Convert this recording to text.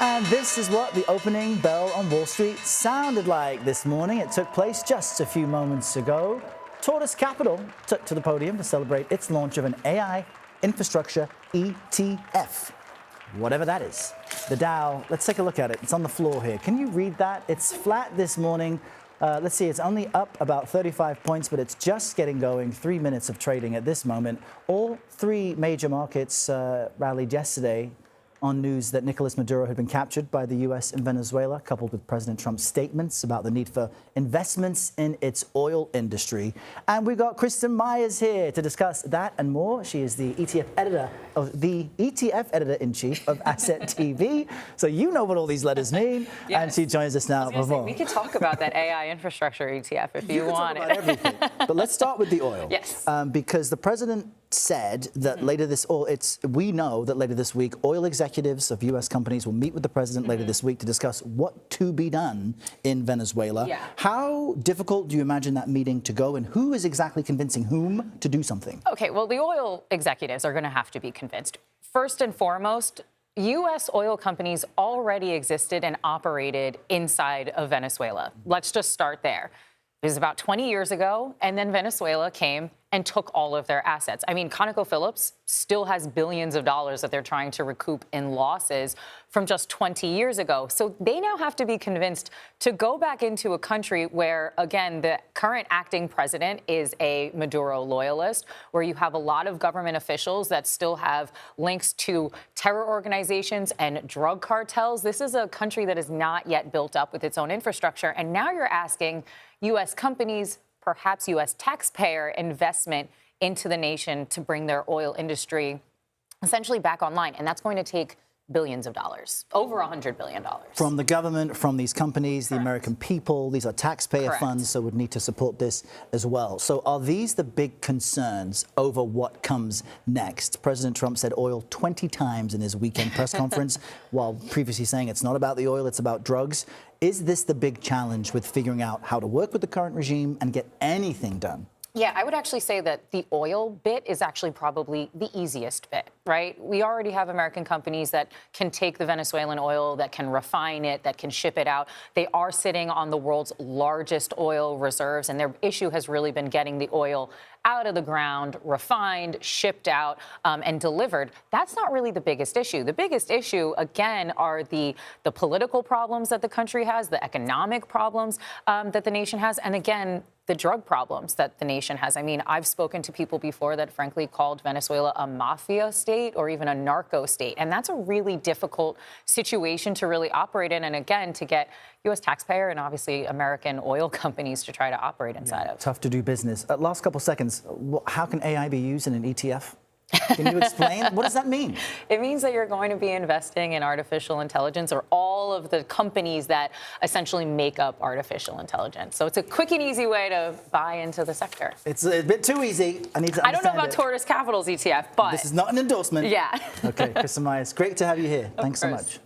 And this is what the opening bell on Wall Street sounded like this morning. It took place just a few moments ago. Tortoise Capital took to the podium to celebrate its launch of an AI infrastructure ETF, whatever that is. The Dow, let's take a look at it. It's on the floor here. Can you read that? It's flat this morning. Let's see, it's only up about 35 points, but it's just getting going. 3 minutes of trading at this moment. All three major markets rallied yesterday on news that Nicolas Maduro had been captured by the U.S. and Venezuela, coupled with President Trump's statements about the need for investments in its oil industry. And we've got Kristin Myers here to discuss that and more. She is the ETF editor-in-chief of Asset TV. So you know what all these letters mean. Yes. And she joins us now. We could talk about that AI infrastructure ETF if you want. Talk about everything. But let's start with the oil. Yes. Because the president said that later we know that later this week, oil executives of U.S. companies will meet with the president later this week to discuss what to be done in Venezuela. Yeah. How difficult do you imagine that meeting to go, and who is exactly convincing whom to do something? Okay, well, the oil executives are going to have to be convinced. First and foremost, U.S. oil companies already existed and operated inside of Venezuela. Let's just start there. It was about 20 years ago, and then Venezuela came and took all of their assets. I mean, ConocoPhillips still has billions of dollars that they're trying to recoup in losses from just 20 years ago. So they now have to be convinced to go back into a country where, again, the current acting president is a Maduro loyalist, where you have a lot of government officials that still have links to terror organizations and drug cartels. This is a country that is not yet built up with its own infrastructure. And now you're asking U.S. companies, perhaps U.S. taxpayer investment into the nation to bring their oil industry essentially back online. And that's going to take billions of dollars, over $100 billion. From the government, from these companies, the American people, these are taxpayer funds, so would need to support this as well. So are these the big concerns over what comes next? President Trump said oil 20 times in his weekend press conference, while previously saying it's not about the oil, it's about drugs. Is this the big challenge with figuring out how to work with the current regime and get anything done? Yeah, I would actually say that the oil bit is actually probably the easiest bit, right? We already have American companies that can take the Venezuelan oil, that can refine it, that can ship it out. They are sitting on the world's largest oil reserves, and their issue has really been getting the oil out of the ground, refined, shipped out, and delivered. That's not really the biggest issue. The biggest issue, again, are the political problems that the country has, the economic problems that the nation has, and again, the drug problems that the nation has. I mean, I've spoken to people before that frankly called Venezuela a mafia state or even a narco state. And that's a really difficult situation to really operate in. And again, to get U.S. taxpayer and obviously American oil companies to try to operate inside of. Tough to do business. Last couple seconds, how can AI be used in an ETF? Can you explain? What does that mean? It means that you're going to be investing in artificial intelligence or all of the companies that essentially make up artificial intelligence. So it's a quick and easy way to buy into the sector. It's a bit too easy. I need to understand I don't know about Tortoise Capital's ETF, but this is not an endorsement. Yeah. Okay, Kristin Myers, great to have you here. Thanks so much.